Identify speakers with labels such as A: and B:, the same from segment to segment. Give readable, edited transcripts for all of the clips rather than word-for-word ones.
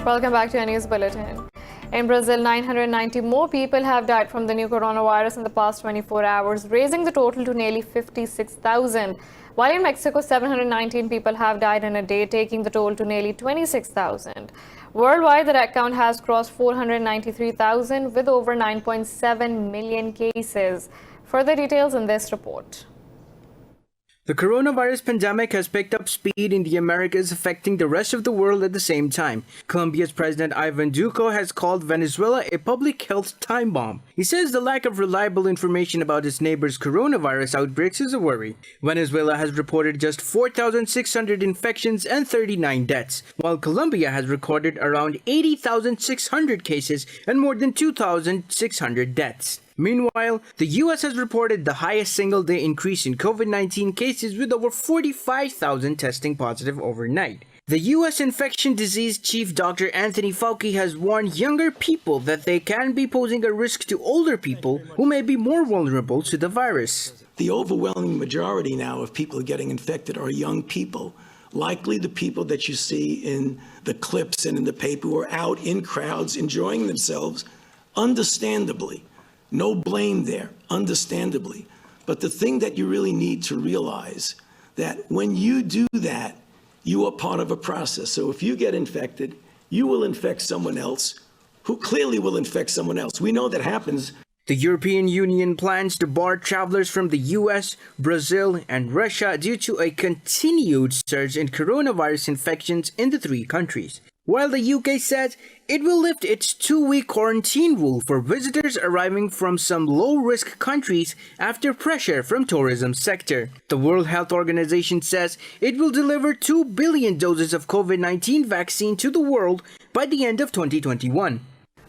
A: Welcome back to our news bulletin. In Brazil, 990 more people have died from the new coronavirus in the past 24 hours, raising the total to nearly 56,000. While in Mexico, 719 people have died in a day, taking the toll to nearly 26,000. Worldwide, the death count has crossed 493,000 with over 9.7 million cases. Further details in this report.
B: The coronavirus pandemic has picked up speed in the Americas, affecting the rest of the world at the same time. Colombia's President Ivan Duque has called Venezuela a public health time bomb. He says the lack of reliable information about his neighbor's coronavirus outbreaks is a worry. Venezuela has reported just 4,600 infections and 39 deaths, while Colombia has recorded around 80,600 cases and more than 2,600 deaths. Meanwhile, the US has reported the highest single-day increase in COVID-19 cases with over 45,000 testing positive overnight. The US infection disease chief Dr. Anthony Fauci has warned younger people that they can be posing a risk to older people who may be more vulnerable to the virus.
C: The overwhelming majority now of people getting infected are young people, likely the people that you see in the clips and in the paper who are out in crowds enjoying themselves, understandably. No blame there, understandably. But the thing that you really need to realize that when you do that, you are part of a process. So if you get infected, you will infect someone else who clearly will infect someone else. We know that happens.
B: The European Union plans to bar travelers from the US, Brazil, and Russia due to a continued surge in coronavirus infections in the three countries. While the UK says it will lift its 2-week quarantine rule for visitors arriving from some low-risk countries after pressure from tourism sector. The World Health Organization says it will deliver 2 billion doses of COVID-19 vaccine to the world by the end of 2021.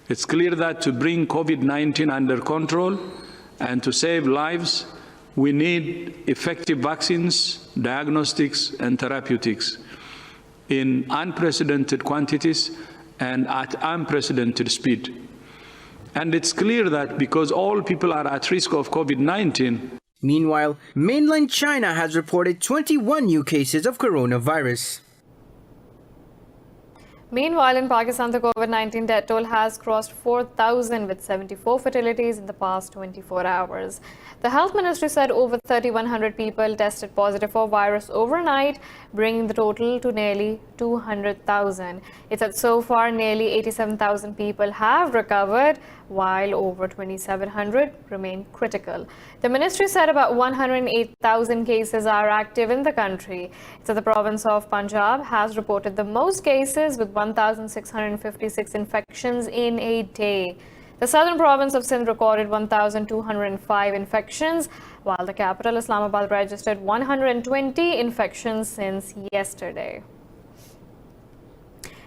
D: It's clear that to bring COVID-19 under control and to save lives, we need effective vaccines, diagnostics, and therapeutics in unprecedented quantities and at unprecedented speed. And it's clear that because all people are at risk of COVID-19.
B: Meanwhile, mainland China has reported 21 new cases of coronavirus.
A: Meanwhile, in Pakistan, the COVID-19 death toll has crossed 4,000 with 74 fatalities in the past 24 hours. The health ministry said over 3,100 people tested positive for virus overnight, bringing the total to nearly 200,000. It said so far nearly 87,000 people have recovered, while over 2,700 remain critical. The ministry said about 108,000 cases are active in the country. It said the province of Punjab has reported the most cases with 1,656 infections in a day. The southern province of Sindh recorded 1,205 infections, while the capital Islamabad registered 120 infections since yesterday.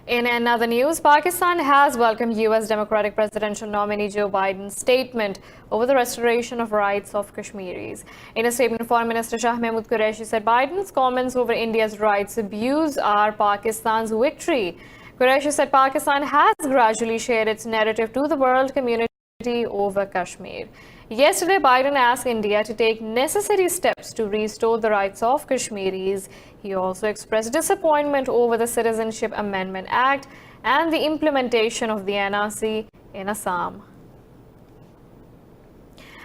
A: In another news, Pakistan has welcomed U.S. Democratic presidential nominee Joe Biden's statement over the restoration of rights of Kashmiris. In a statement, Foreign Minister Shah Mahmood Qureshi said Biden's comments over India's rights abuse are Pakistan's victory. Qureshi said Pakistan has gradually shared its narrative to the world community over Kashmir. Yesterday, Biden asked India to take necessary steps to restore the rights of Kashmiris. He also expressed disappointment over the Citizenship Amendment Act and the implementation of the NRC in Assam.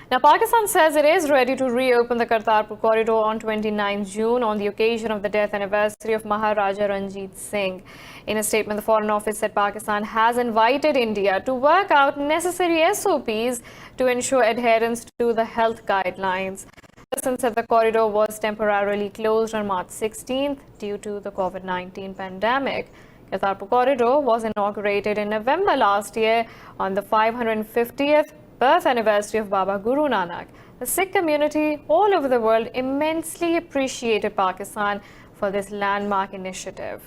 A: Now, Pakistan says it is ready to reopen the Kartarpur corridor on 29 June on the occasion of the death anniversary of Maharaja Ranjit Singh. In a statement, the Foreign Office said Pakistan has invited India to work out necessary SOPs to ensure adherence to the health guidelines. The person said the corridor was temporarily closed on March 16th due to the COVID-19 pandemic. Kartarpur corridor was inaugurated in November last year on the 550th birth anniversary of Baba Guru Nanak. The Sikh community all over the world immensely appreciated Pakistan for this landmark initiative.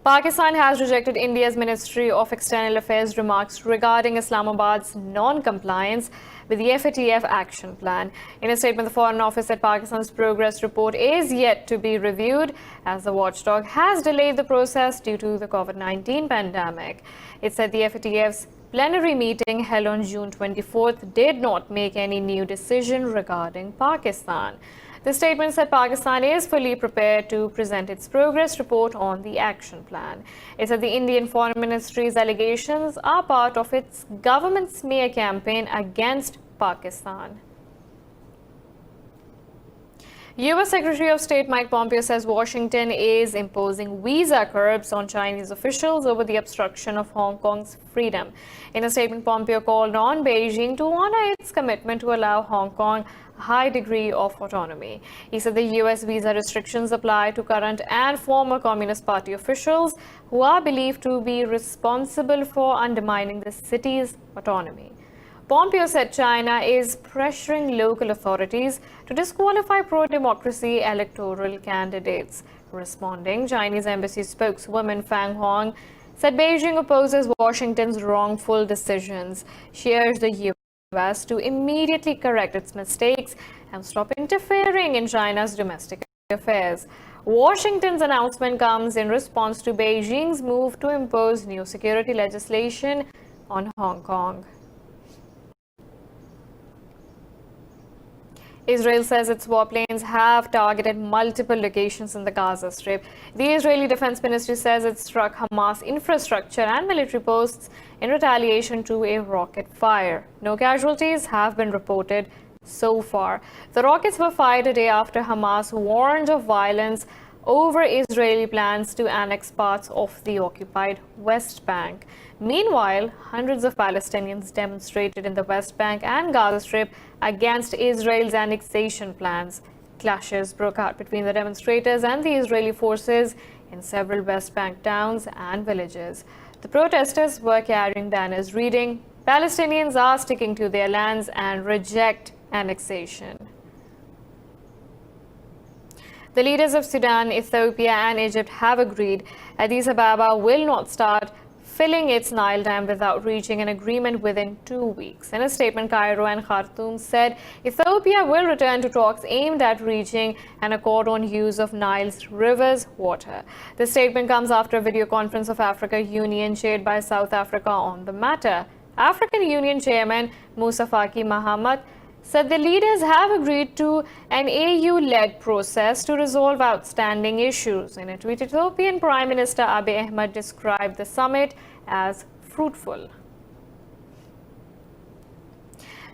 A: Pakistan has rejected India's Ministry of External Affairs remarks regarding Islamabad's non-compliance with the FATF action plan. In a statement, the Foreign Office said Pakistan's progress report is yet to be reviewed as the watchdog has delayed the process due to the COVID-19 pandemic. It said the FATF's plenary meeting held on June 24th did not make any new decision regarding Pakistan. The statement said Pakistan is fully prepared to present its progress report on the action plan. It said the Indian Foreign Ministry's allegations are part of its government's smear campaign against Pakistan. U.S. Secretary of State Mike Pompeo says Washington is imposing visa curbs on Chinese officials over the obstruction of Hong Kong's freedom. In a statement, Pompeo called on Beijing to honor its commitment to allow Hong Kong a high degree of autonomy. He said the U.S. visa restrictions apply to current and former Communist Party officials who are believed to be responsible for undermining the city's autonomy. Pompeo said China is pressuring local authorities to disqualify pro-democracy electoral candidates. Responding, Chinese embassy spokeswoman Fang Huang said Beijing opposes Washington's wrongful decisions. She urged the U.S. to immediately correct its mistakes and stop interfering in China's domestic affairs. Washington's announcement comes in response to Beijing's move to impose new security legislation on Hong Kong. Israel says its warplanes have targeted multiple locations in the Gaza Strip. The Israeli Defense Ministry says it struck Hamas infrastructure and military posts in retaliation to a rocket fire. No casualties have been reported so far. The rockets were fired a day after Hamas warned of violence over Israeli plans to annex parts of the occupied West Bank. Meanwhile, hundreds of Palestinians demonstrated in the West Bank and Gaza Strip against Israel's annexation plans. Clashes broke out between the demonstrators and the Israeli forces in several West Bank towns and villages. The protesters were carrying banners reading, "Palestinians are sticking to their lands and reject annexation." The leaders of Sudan, Ethiopia and Egypt have agreed Addis Ababa will not start filling its Nile Dam without reaching an agreement within 2 weeks. In a statement, Cairo and Khartoum said Ethiopia will return to talks aimed at reaching an accord on use of Nile's river's water. The statement comes after a video conference of Africa Union chaired by South Africa on the matter. African Union Chairman Moussa Faki Mahamat said the leaders have agreed to an AU-led process to resolve outstanding issues. In a tweet, Ethiopian Prime Minister Abiy Ahmed described the summit as fruitful.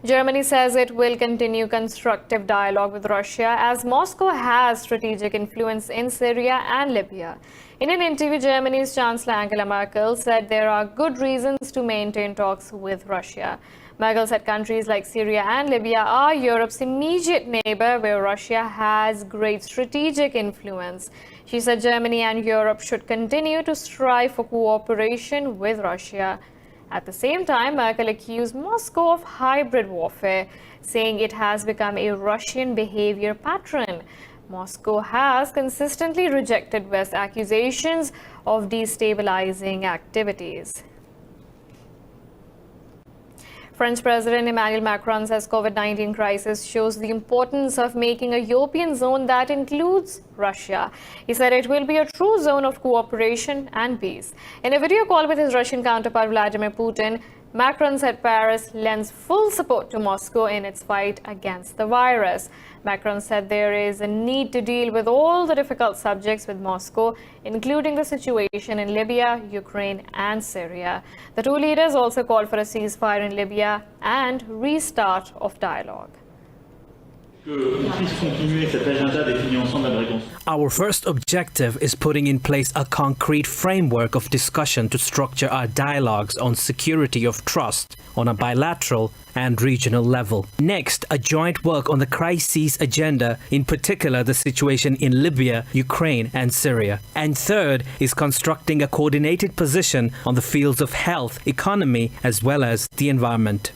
A: Germany says it will continue constructive dialogue with Russia as Moscow has strategic influence in Syria and Libya. In an interview, Germany's Chancellor Angela Merkel said there are good reasons to maintain talks with Russia. Merkel said countries like Syria and Libya are Europe's immediate neighbor where Russia has great strategic influence. She said Germany and Europe should continue to strive for cooperation with Russia. At the same time, Merkel accused Moscow of hybrid warfare, saying it has become a Russian behavior pattern. Moscow has consistently rejected West's accusations of destabilizing activities. French President Emmanuel Macron says COVID-19 crisis shows the importance of making a European zone that includes Russia. He said it will be a true zone of cooperation and peace. In a video call with his Russian counterpart Vladimir Putin, Macron said Paris lends full support to Moscow in its fight against the virus. Macron said there is a need to deal with all the difficult subjects with Moscow, including the situation in Libya, Ukraine and Syria. The two leaders also called for a ceasefire in Libya and restart of dialogue.
E: Our first objective is putting in place a concrete framework of discussion to structure our dialogues on security of trust on a bilateral and regional level. Next, a joint work on the crises agenda, in particular the situation in Libya, Ukraine and Syria. And third is constructing a coordinated position on the fields of health, economy as well as the environment.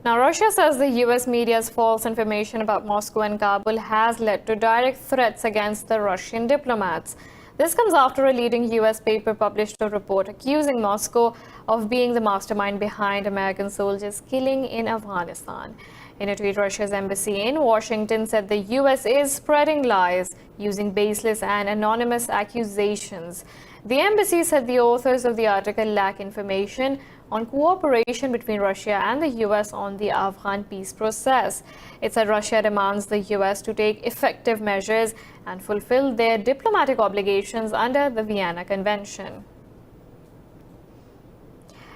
A: Now, Russia says the U.S. media's false information about Moscow and Kabul has led to direct threats against the Russian diplomats. This comes after a leading U.S. paper published a report accusing Moscow of being the mastermind behind American soldiers' killing in Afghanistan. In a tweet, Russia's embassy in Washington said the U.S. is spreading lies using baseless and anonymous accusations. The embassy said the authors of the article lack information on cooperation between Russia and the US on the Afghan peace process. It said Russia demands the US to take effective measures and fulfill their diplomatic obligations under the Vienna Convention.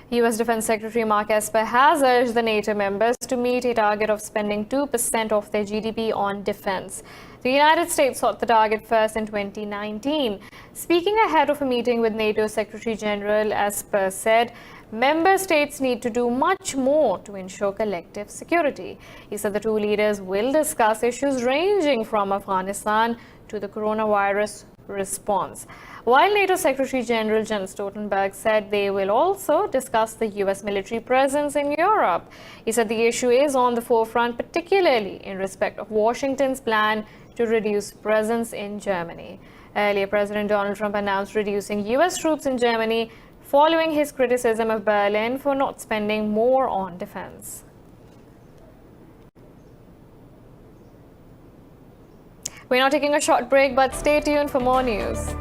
A: US Defense Secretary Mark Esper has urged the NATO members to meet a target of spending 2% of their GDP on defense. The United States sought the target first in 2019. Speaking ahead of a meeting with NATO Secretary General, Esper said member states need to do much more to ensure collective security. He said the two leaders will discuss issues ranging from Afghanistan to the coronavirus response. While NATO Secretary General Jens Stoltenberg said they will also discuss the US military presence in Europe. He said the issue is on the forefront, particularly in respect of Washington's plan to reduce presence in Germany. Earlier, President Donald Trump announced reducing US troops in Germany following his criticism of Berlin for not spending more on defense. We're now taking a short break, but stay tuned for more news.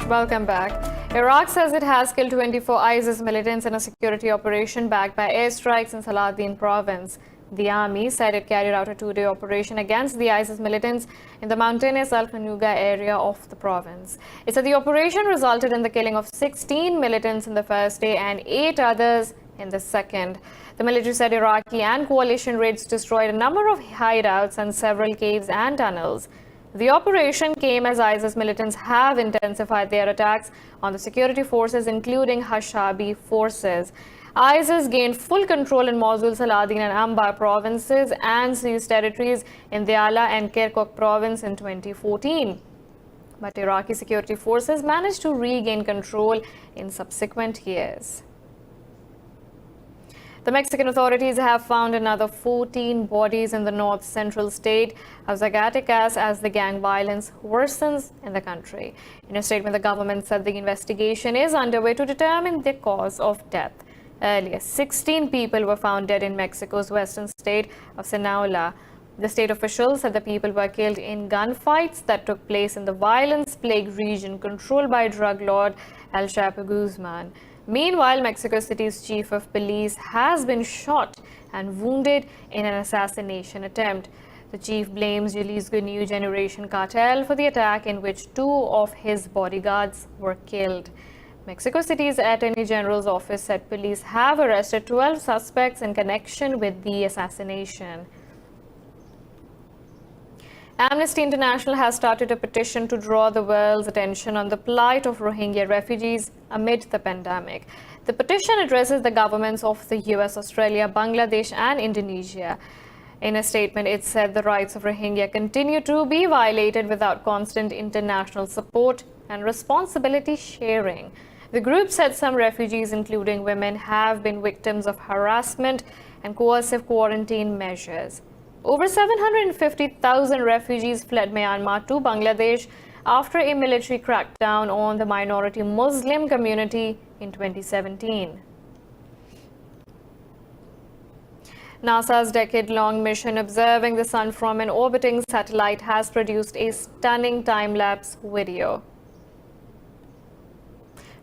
A: Welcome back. Iraq says it has killed 24 ISIS militants in a security operation backed by airstrikes in Saladin province. The army said it carried out a two-day operation against the ISIS militants in the mountainous Al-Qanuga area of the province. It said the operation resulted in the killing of 16 militants in the first day and 8 others in the second. The military said Iraqi and coalition raids destroyed a number of hideouts and several caves and tunnels. The operation came as ISIS militants have intensified their attacks on the security forces, including Hashabi forces. ISIS gained full control in Mosul, Saladin and Anbar provinces and seized territories in Diyala and Kirkuk province in 2014. But Iraqi security forces managed to regain control in subsequent years. The Mexican authorities have found another 14 bodies in the north-central state of Zacatecas as the gang violence worsens in the country. In a statement, the government said the investigation is underway to determine the cause of death. Earlier, 16 people were found dead in Mexico's western state of Sinaloa. The state officials said the people were killed in gunfights that took place in the violence-plagued region controlled by drug lord El Chapo Guzman. Meanwhile, Mexico City's chief of police has been shot and wounded in an assassination attempt. The chief blames Jalisco New Generation cartel for the attack in which 2 of his bodyguards were killed. Mexico City's Attorney General's office said police have arrested 12 suspects in connection with the assassination. Amnesty International has started a petition to draw the world's attention on the plight of Rohingya refugees amid the pandemic. The petition addresses the governments of the US, Australia, Bangladesh and Indonesia. In a statement, it said the rights of Rohingya continue to be violated without constant international support and responsibility sharing. The group said some refugees, including women, have been victims of harassment and coercive quarantine measures. Over 750,000 refugees fled Myanmar to Bangladesh after a military crackdown on the minority Muslim community in 2017. NASA's decade-long mission observing the sun from an orbiting satellite has produced a stunning time-lapse video.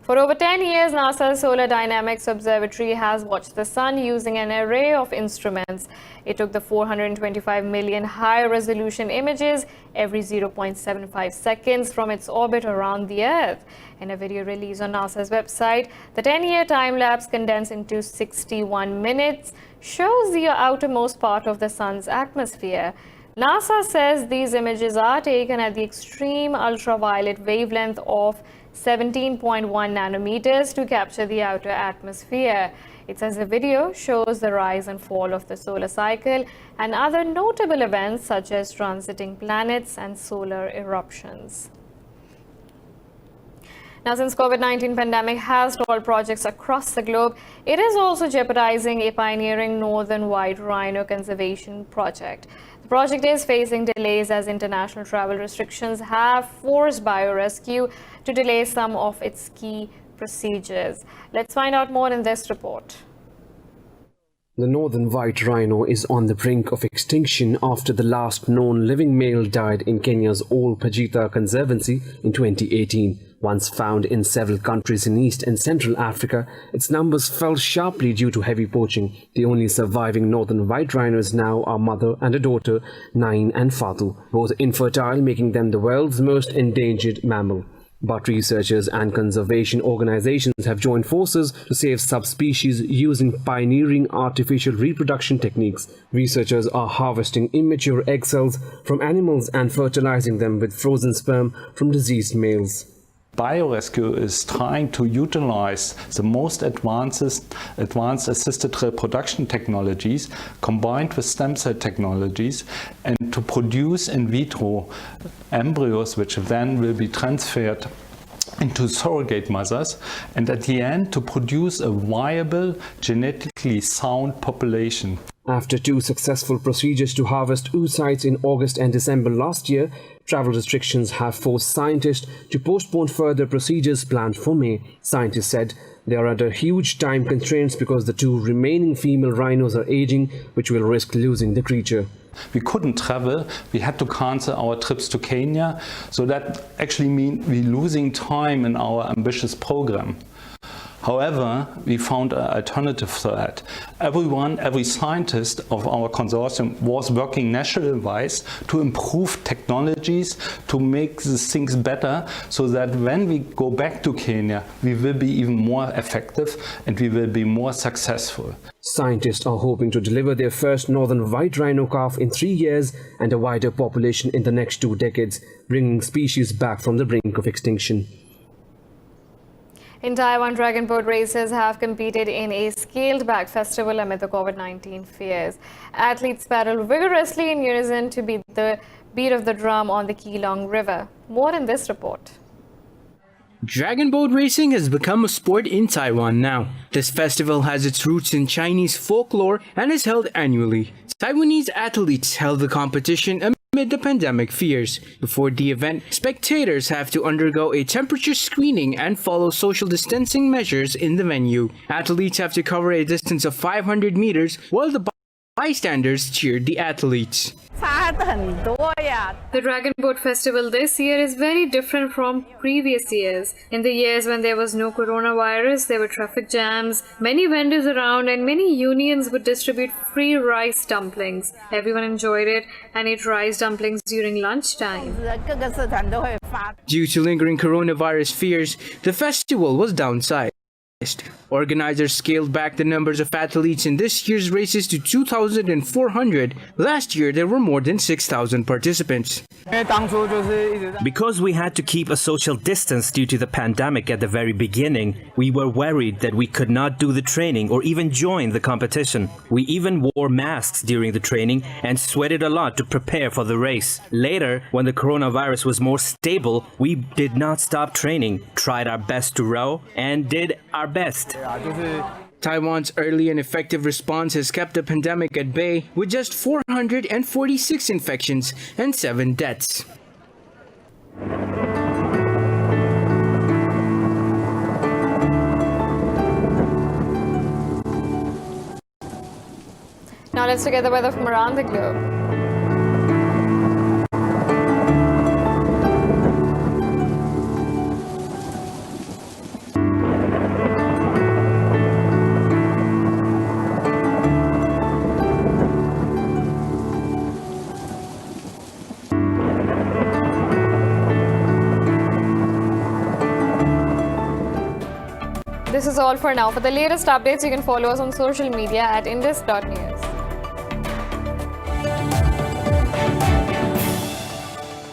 A: For over 10 years, NASA's Solar Dynamics Observatory has watched the sun using an array of instruments. It took the 425 million high-resolution images every 0.75 seconds from its orbit around the Earth. In a video released on NASA's website, the 10-year time-lapse condensed into 61 minutes shows the outermost part of the sun's atmosphere. NASA says these images are taken at the extreme ultraviolet wavelength of 17.1 nanometers to capture the outer atmosphere. It says the video shows the rise and fall of the solar cycle and other notable events such as transiting planets and solar eruptions. Now, since COVID-19 pandemic has stalled projects across the globe, it is also jeopardizing a pioneering northern white rhino conservation project. The project is facing delays as international travel restrictions have forced biorescue to delay some of its key procedures. Let's find out more in this report.
F: The northern white rhino is on the brink of extinction after the last known living male died in Kenya's Ol Pejeta Conservancy in 2018. Once found in several countries in East and Central Africa, its numbers fell sharply due to heavy poaching. The only surviving northern white rhinos now are mother and a daughter, Nain and Fatu, both infertile, making them the world's most endangered mammal. But researchers and conservation organizations have joined forces to save subspecies using pioneering artificial reproduction techniques. Researchers are harvesting immature egg cells from animals and fertilizing them with frozen sperm from diseased males.
G: Biorescue is trying to utilize the most advanced assisted reproduction technologies combined with stem cell technologies and to produce in vitro embryos which then will be transferred into surrogate mothers, and at the end to produce a viable, genetically sound population.
F: After 2 successful procedures to harvest oocytes in August and December last year, travel restrictions have forced scientists to postpone further procedures planned for May. Scientists said they are under huge time constraints because the 2 remaining female rhinos are aging, which will risk losing the creature.
G: We couldn't travel, we had to cancel our trips to Kenya, so that actually means we're losing time in our ambitious program. However, we found an alternative to that. Every scientist of our consortium was working national-wise to improve technologies, to make these things better, so that when we go back to Kenya, we will be even more effective and we will be more successful.
F: Scientists are hoping to deliver their first northern white rhino calf in 3 years and a wider population in the next 2 decades, bringing species back from the brink of extinction.
A: In Taiwan, dragon boat racers have competed in a scaled-back festival amid the COVID-19 fears. Athletes paddled vigorously in unison to beat the beat of the drum on the Keelong River. More in this report.
B: Dragon boat racing has become a sport in Taiwan now. This festival has its roots in Chinese folklore and is held annually. Taiwanese athletes held the competition amid the pandemic fears. Before the event, spectators have to undergo a temperature screening and follow social distancing measures in the venue. Athletes have to cover a distance of 500 meters while the bystanders cheered the athletes.
A: The Dragon Boat Festival this year is very different from previous years. In the years when there was no coronavirus, there were traffic jams, many vendors around, and many unions would distribute free rice dumplings. Everyone enjoyed it and ate rice dumplings during lunchtime.
B: Due to lingering coronavirus fears, the festival was downsized. Organizers scaled back the numbers of athletes in this year's races to 2,400. Last year, there were more than 6,000 participants.
E: Because we had to keep a social distance due to the pandemic at the very beginning, we were worried that we could not do the training or even join the competition. We even wore masks during the training and sweated a lot to prepare for the race. Later, when the coronavirus was more stable, we did not stop training, tried our best to row, and did our best.
B: Taiwan's early and effective response has kept the pandemic at bay, with just 446 infections and 7 deaths.
A: Now let's look at the weather from around the globe. This is all for now. For the latest updates, you can follow us on social media at indus.news.